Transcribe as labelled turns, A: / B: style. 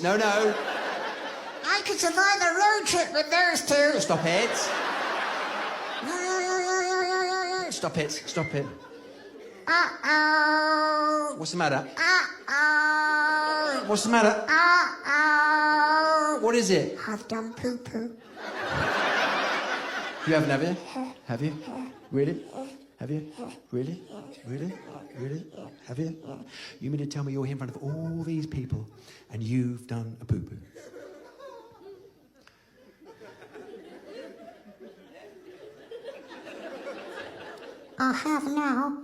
A: please. No, no.
B: I could survive a road trip with those two.
A: Stop it. Stop it. Stop it.
B: Uh-oh.
A: What's the matter?
B: Uh-oh.
A: What's the matter?
B: Uh-oh.
A: What is it?
B: I've done poo-poo.
A: You haven't, have you? Have you? Really? Have you? Really? Really? Really? Have you? You mean to tell me you're here in front of all these people and you've done a poo-poo?
B: I have now.